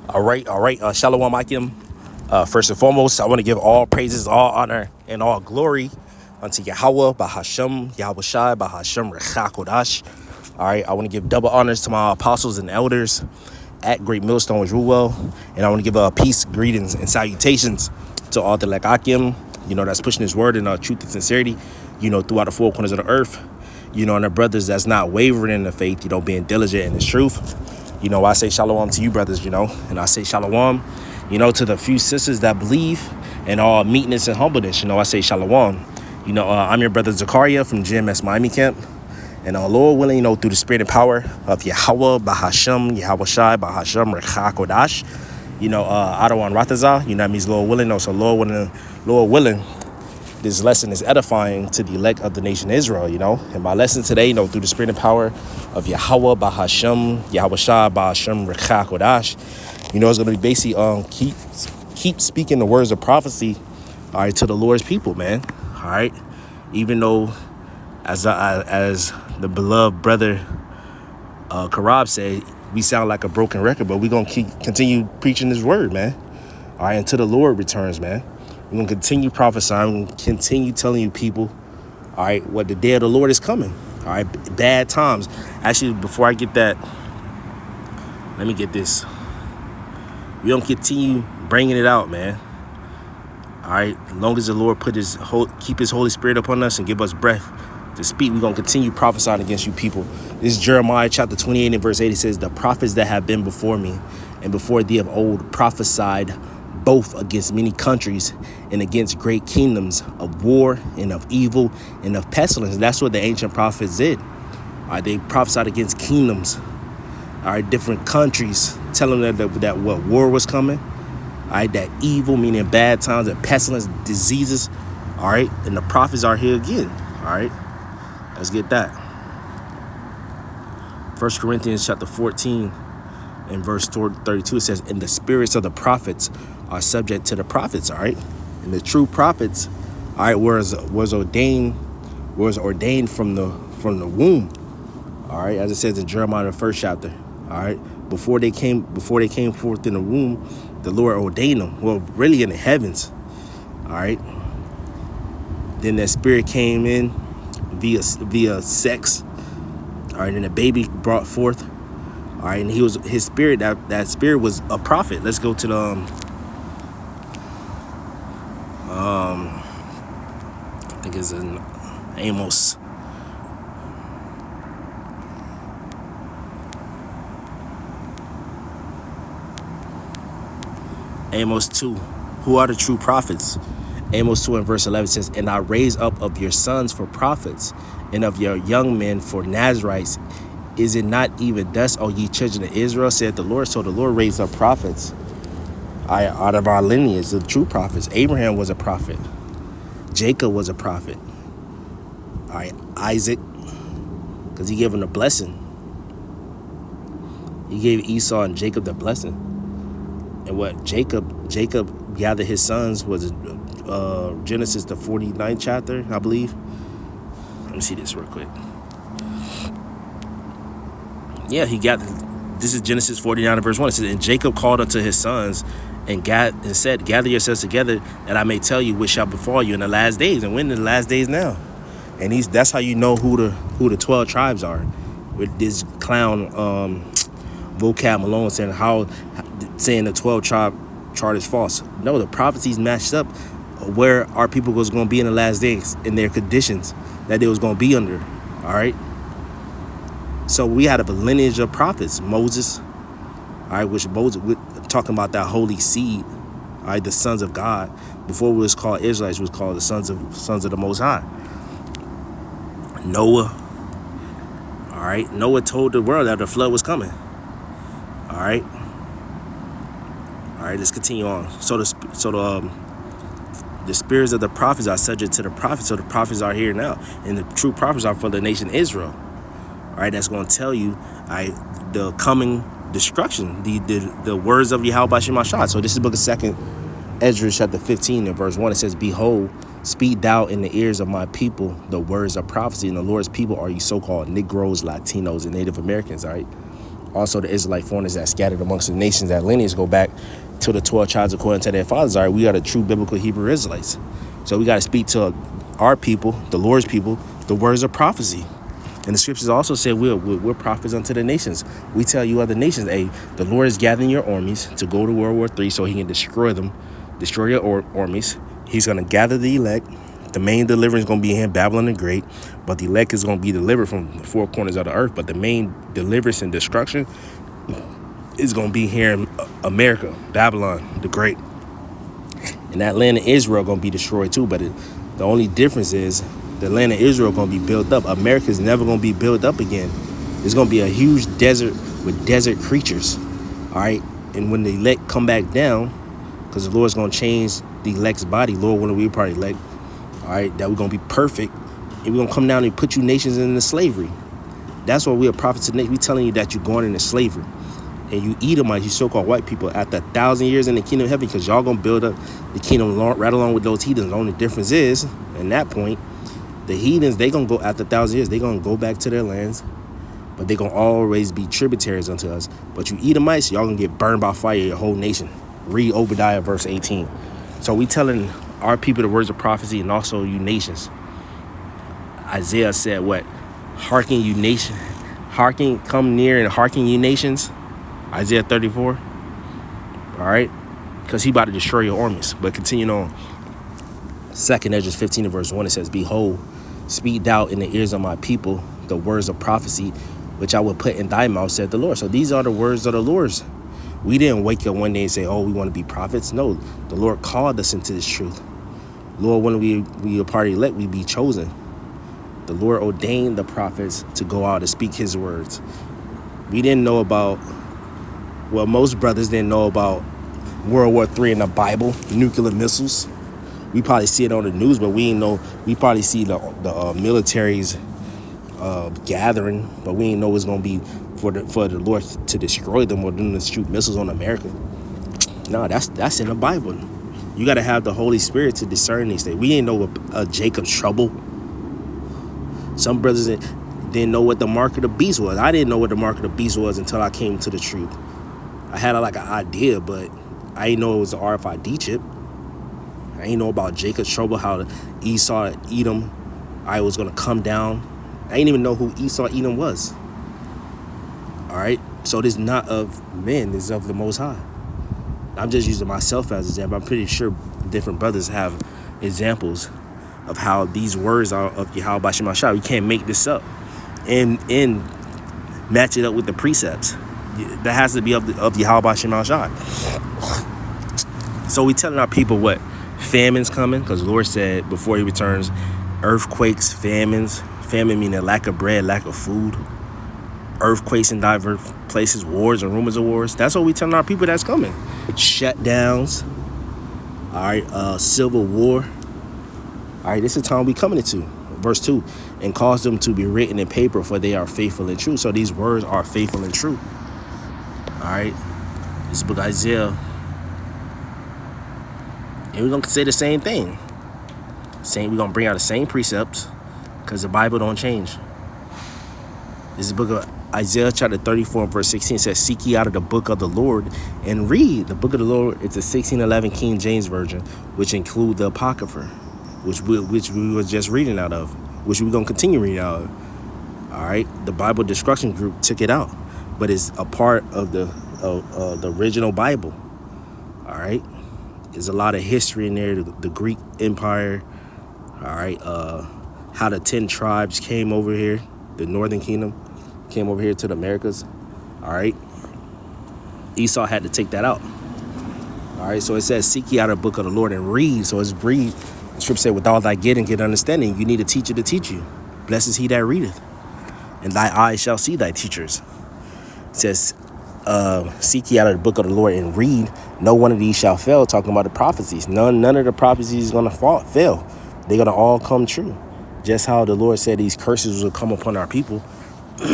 All right. Shalom Akim. First and foremost, I want to give all praises, all honor, and all glory unto Yahweh, Bahashem, Yahweh Shai, Bahashem, Rechakodash. All right. I want to give double honors to my apostles and elders at Great Millstone, Ruwell. And I want to give peace, greetings, and salutations to all the Akim, that's pushing his word in truth and sincerity, throughout the four corners of the earth. And the brothers that's not wavering in the faith, being diligent in his truth. I say shalom to you brothers, and I say shalom, to the few sisters that believe in all meekness and humbleness. I say shalom. I'm your brother Zakaria from GMS Miami Camp. And Lord willing, through the spirit and power of Yahweh, Bahashem, Yahweh Shai, Bahashem, Rechakodash, Adawan Ratazah, that means Lord willing. So Lord willing, this lesson is edifying to the elect of the nation Israel, And my lesson today, through the spirit and power of Yahweh, Bahashem, Yahweh Shai, Bahashem, Rechakodash, it's going to be basically keep speaking the words of prophecy, all right, to the Lord's people, man. All right. Even though, as the beloved brother Karab said, we sound like a broken record, but we're going to continue preaching this word, man. All right, until the Lord returns, man. We're going to continue prophesying. We're going to continue telling you people, all right, what the day of the Lord is coming. All right, bad times. Actually, before I get that, let me get this. We don't continue bringing it out, man. All right, as long as the Lord keep his Holy Spirit upon us and give us breath to speak, we're going to continue prophesying against you people. This is Jeremiah chapter 28 and verse 8. It says, the prophets that have been before me and before thee of old prophesied both against many countries and against great kingdoms of war and of evil and of pestilence. That's what the ancient prophets did. All right, they prophesied against kingdoms, all right, different countries, telling them that what war was coming, all right, that evil, meaning bad times, and pestilence, diseases, all right, and the prophets are here again, all right. Let's get that. 1 Corinthians chapter 14 and verse 32, it says, and the spirits of the prophets are subject to the prophets, all right? And the true prophets, all right, was ordained from the womb, all right, as it says in Jeremiah the first chapter, all right. Before they came forth in the womb, the Lord ordained them. Well, really in the heavens, all right. Then that spirit came in via sex, all right, and the baby brought forth, all right, and his spirit, that spirit was a prophet. Let's go to the I think it's in Amos. Amos 2. Who are the true prophets? Amos 2 and verse 11 says, and I raise up of your sons for prophets, and of your young men for Nazarites. Is it not even thus, O ye children of Israel, said the Lord? So the Lord raised up prophets out of our lineage, the true prophets. Abraham was a prophet. Jacob was a prophet. All right, Isaac, because he gave him the blessing. He gave Esau and Jacob the blessing. And what Jacob gathered his sons was Genesis the 49th chapter, I believe. Let me see this real quick. Yeah, this is Genesis 49 and verse 1. It says, and Jacob called unto his sons and said, gather yourselves together, that I may tell you what shall befall you in the last days. And when in the last days now. And that's how you know who the 12 tribes are. With this clown vocab Malone saying the 12 tribe chart is false. No, the prophecies matched up where our people was going to be in the last days, in their conditions that they was going to be under. All right. So we had a lineage of prophets. Moses, all right, which Moses, we're talking about that holy seed, all right, the sons of God. Before we was called Israelites, we was called the sons of the Most High. Noah, all right, Noah told the world that the flood was coming. All right, let's continue on. So the spirits of the prophets are subject to the prophets. So the prophets are here now, and the true prophets are for the nation Israel. All right, that's going to tell you, all right, the coming destruction, the words of Yahweh Shemashah. So this is the book of 2nd Ezra chapter 15 and verse 1. It says, behold, speak thou in the ears of my people the words of prophecy. And the Lord's people are you so-called Negroes, Latinos, and Native Americans, all right? Also, the Israelite foreigners that scattered amongst the nations, that lineage go back to the 12 tribes according to their fathers. All right, we are the true biblical Hebrew Israelites. So we got to speak to our people, the Lord's people, the words of prophecy. And the scriptures also say we're prophets unto the nations. We tell you other nations, hey, the Lord is gathering your armies to go to World War III so he can destroy them, destroy your armies. He's going to gather the elect. The main deliverance is going to be in Babylon the Great, but the elect is going to be delivered from the four corners of the earth. But the main deliverance and destruction is going to be here in America, Babylon the Great. And that land of Israel going to be destroyed too. But the only difference is the land of Israel going to be built up. America is never going to be built up again. It's going to be a huge desert with desert creatures. All right. And when the elect come back down, because the Lord's going to change the elect's body, Lord, when we part elect, all right, that we're going to be perfect. And we're going to come down and put you nations into slavery. That's why we are prophets today. We telling you that you're going into slavery. And you Edomites, you so-called white people, after 1,000 years in the kingdom of heaven, because y'all going to build up the kingdom right along with those heathens. The only difference is, in that point, the heathens, they going to go after 1,000 years. They going to go back to their lands, but they going to always be tributaries unto us. But you Edomites, y'all going to get burned by fire, your whole nation. Read Obadiah verse 18. So we telling our people the words of prophecy, and also you nations. Isaiah said what? Hearken you nation. Hearken, come near and hearken you nations. Isaiah 34. All right. Because he about to destroy your armies. But continuing on. 2nd Ezra 15 verse 1, it says, Behold, speak thou in the ears of my people the words of prophecy, which I will put in thy mouth, said the Lord. So these are the words of the Lord's. We didn't wake up one day and say, oh, we want to be prophets. No, the Lord called us into this truth. Lord, when we are part of the elect, we be chosen. The Lord ordained the prophets to go out and speak his words. We didn't know about, well, most brothers didn't know about World War III in the Bible, nuclear missiles. We probably see it on the news, but we ain't know. We probably see the military's gathering, but we ain't know it's gonna be for the Lord to destroy them or them to shoot missiles on America. No, that's in the Bible. You got to have the Holy Spirit to discern these things. We didn't know what Jacob's trouble. Some brothers didn't know what the mark of the beast was. I didn't know what the mark of the beast was until I came to the truth. I had like an idea, but I didn't know it was an RFID chip. I didn't know about Jacob's trouble, how Esau, Edom, I was going to come down. I didn't even know who Esau, Edom was. All right? So this is not of men, this is of the Most High. I'm just using myself as an example. I'm pretty sure different brothers have examples of how these words are of Yahweh B'Shem Ashai. We can't make this up and match it up with the precepts. That has to be of Yahweh B'Shem Ashai. So we telling our people what? Famine's coming, because the Lord said before he returns, earthquakes, famines. Famine meaning lack of bread, lack of food. Earthquakes in diverse places, wars and rumors of wars. That's what we telling our people that's coming. Shutdowns. All right, civil war. All right, this is the time we coming into. Verse 2, and cause them to be written in paper, for they are faithful and true. So these words are faithful and true. All right, this book Isaiah. And we're going to say the same thing. We're going to bring out the same precepts, because the Bible don't change. This is the book of Isaiah chapter 34 verse 16 says, seek ye out of the book of the Lord and read. The book of the Lord, it's a 1611 King James Version, which include the Apocrypha, which we was just reading out of, which we're going to continue reading out of. All right, the Bible Destruction Group took it out, but it's a part of the original Bible. All right, there's a lot of history in there, the Greek Empire. All right, how the 10 tribes came over here, the Northern Kingdom came over here to the Americas. All right, Esau had to take that out. All right, so it says, seek ye out of the book of the Lord and read. So it's read. The scripture said, with all thy getting, get understanding. You need a teacher to teach you. Blessed is he that readeth, and thy eyes shall see thy teachers. It says, seek ye out of the book of the Lord and read. No one of these shall fail, talking about the prophecies. None of the prophecies is going to fail. They're going to all come true. Just how the Lord said these curses will come upon our people. All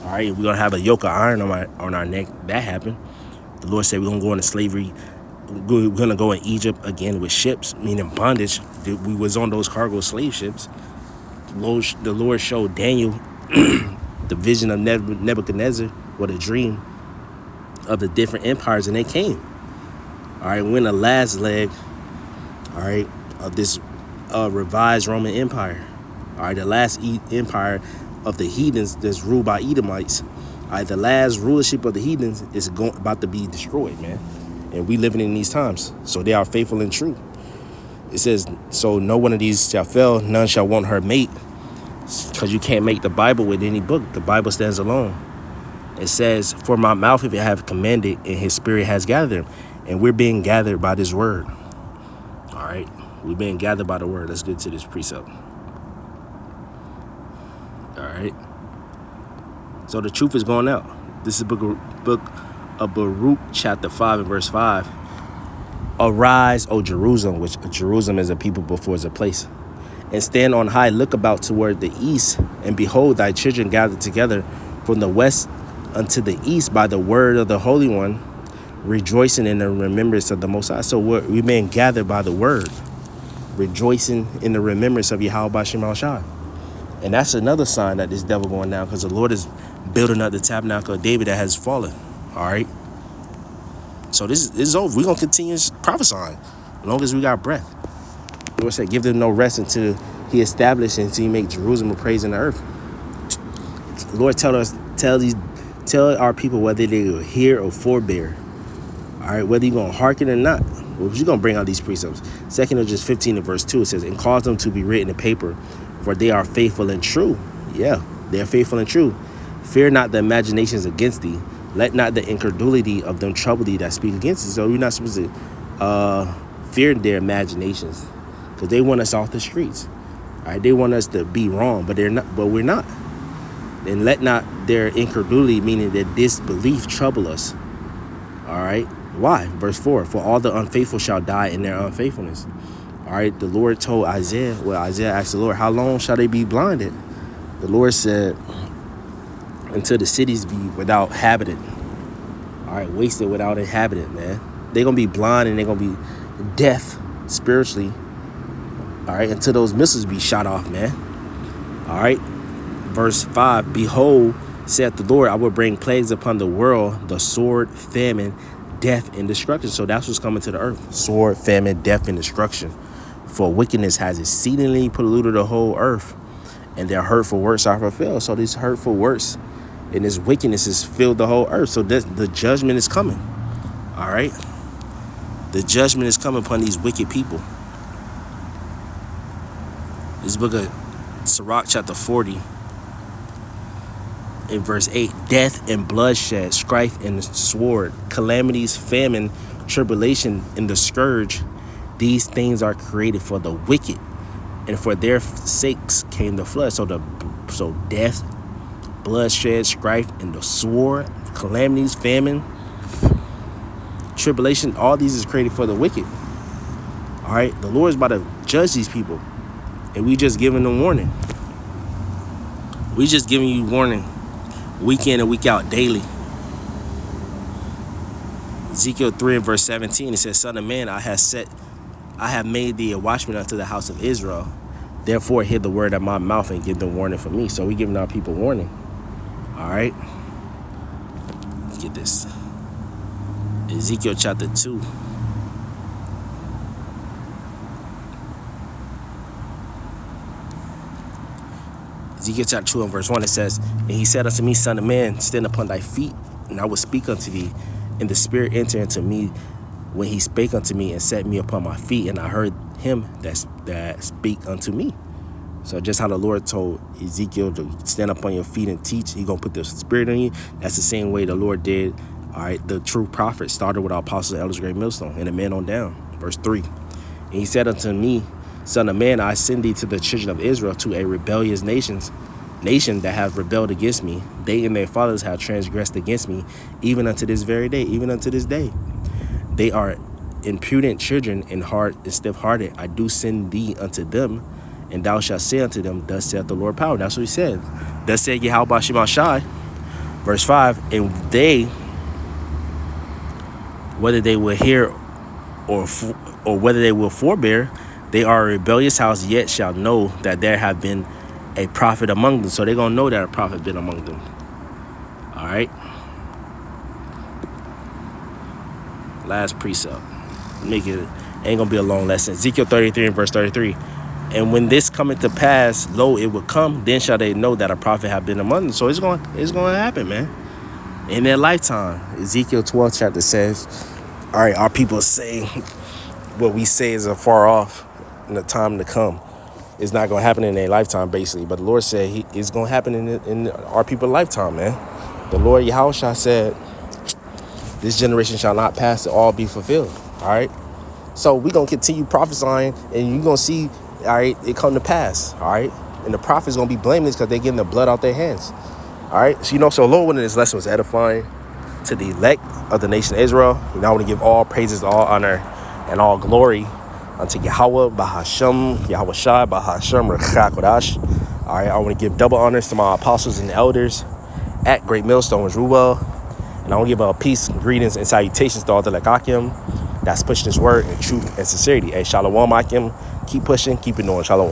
right, we're going to have a yoke of iron on our neck. That happened. The Lord said we're going to go into slavery. We're going to go in Egypt again with ships, meaning bondage. We was on those cargo slave ships. The Lord showed Daniel the vision of Nebuchadnezzar, with a dream of the different empires, and they came. All right, when the last leg, all right, of this revised Roman Empire. All right, the last empire of the heathens that's ruled by Edomites. All right, the last rulership of the heathens is about to be destroyed, man. And we living in these times, so they are faithful and true. It says, so no one of these shall fail, none shall want her mate, because you can't make the Bible with any book. The Bible stands alone. It says, for my mouth if it have commanded, and his spirit has gathered him. And we're being gathered by this word. All right, we're being gathered by the word. Let's get to this precept. All right. So the truth is going out. This is book of Baruch, chapter 5 and verse 5. Arise, O Jerusalem, which Jerusalem is a people before it's a place. And stand on high, look about toward the east, and behold, thy children gathered together from the west unto the east by the word of the Holy One, rejoicing in the remembrance of the Most High. So we're being gathered by the word, rejoicing in the remembrance of Yahweh B'Shem Al-Shai. And that's another sign that this devil going down, because the Lord is building up the tabernacle of David that has fallen. All right. So this is over. We're going to continue prophesying as long as we got breath. The Lord said, give them no rest until he established and until he make Jerusalem a praise in the earth. The Lord tell our people whether they will hear or forbear. All right, whether you're going to hearken or not. Well, you're going to bring out these precepts. 2 Corinthians 15 and verse 2, it says, and cause them to be written in paper, for they are faithful and true. Yeah, they are faithful and true. Fear not the imaginations against thee. Let not the incredulity of them trouble thee that speak against thee. So we're not supposed to fear their imaginations, because they want us off the streets. All right, they want us to be wrong, but we're not. And let not their incredulity, meaning their disbelief, trouble us. All right. Why? Verse 4, for all the unfaithful shall die in their unfaithfulness. All right, the Lord told Isaiah, Isaiah asked the Lord, how long shall they be blinded? The Lord said, until the cities be without inhabitant. All right, wasted without inhabitant, man. They're going to be blind and they're going to be deaf spiritually. All right, until those missiles be shot off, man. All right, verse 5, behold, saith the Lord, I will bring plagues upon the world, the sword, famine, death, and destruction. So that's what's coming to the earth. Sword, famine, death, and destruction. For wickedness has exceedingly polluted the whole earth, and their hurtful works are fulfilled. So these hurtful works and this wickedness has filled the whole earth. So the judgment is coming. All right? The judgment is coming upon these wicked people. This book of Sirach, chapter 40, in verse 8, death and bloodshed, strife and sword, calamities, famine, tribulation, and the scourge, these things are created for the wicked, and for their sakes came the flood. So death, bloodshed, strife, and the sword, calamities, famine, tribulation, all these is created for the wicked. All right, the Lord is about to judge these people, and we just giving them warning. We just giving you warning. Week in and week out, daily. Ezekiel 3 and verse 17, it says, son of man, I have made thee a watchman unto the house of Israel. Therefore, hear the word of my mouth and give them warning from me. So we giving our people warning. All right. Let's get this. Ezekiel chapter 2. Ezekiel chapter 2 and verse 1, it says, and he said unto me, son of man, stand upon thy feet, and I will speak unto thee. And the Spirit entered into me when he spake unto me and set me upon my feet, and I heard him that speak unto me. So just how the Lord told Ezekiel to stand up on your feet and teach, he going to put the Spirit in you. That's the same way the Lord did, all right, the true prophet started with our apostles, elders, great millstone, and the men on down. Verse 3, and he said unto me, son of man, I send thee to the children of Israel, to a rebellious nation that have rebelled against me. They and their fathers have transgressed against me, even unto this very day, even unto this day. They are impudent children and hard and stiff-hearted. I do send thee unto them, and thou shalt say unto them, thus saith the Lord power. That's what he said. Thus said Yahweh B'Shem Al-Shai. Verse 5, and they, whether they will hear or whether they will forbear, they are a rebellious house, yet shall know that there have been a prophet among them. So they're going to know that a prophet been among them. All right. Last precept. Make it ain't gonna be a long lesson. Ezekiel 33 and verse 33. And when this cometh to pass, lo, it will come. Then shall they know that a prophet have been among them. So it's going to happen, man. In their lifetime. Ezekiel 12 chapter says, all right, our people say what we say is afar off in the time to come. It's not going to happen in their lifetime, basically. But the Lord said it's going to happen in our people's lifetime, man. The Lord Yahushua said, this generation shall not pass to all be fulfilled. All right. So we're going to continue prophesying, and you're going to see, all right, it come to pass. All right. And the prophets going to be blameless because they're getting the blood out their hands. All right. So, so Lord, when this lesson was edifying to the elect of the nation of Israel, and I want to give all praises, all honor, and all glory unto Yahweh, Bahashem, Yahweh Shai, Bahashem, Rechakodash. All right. I want to give double honors to my apostles and the elders at Great Millstone, Ruel. And I want to give peace, greetings, and salutations to all the Lekakim that's pushing this word in truth and sincerity. Hey, Shalom, Akim. Keep pushing, keep it on. Shalom.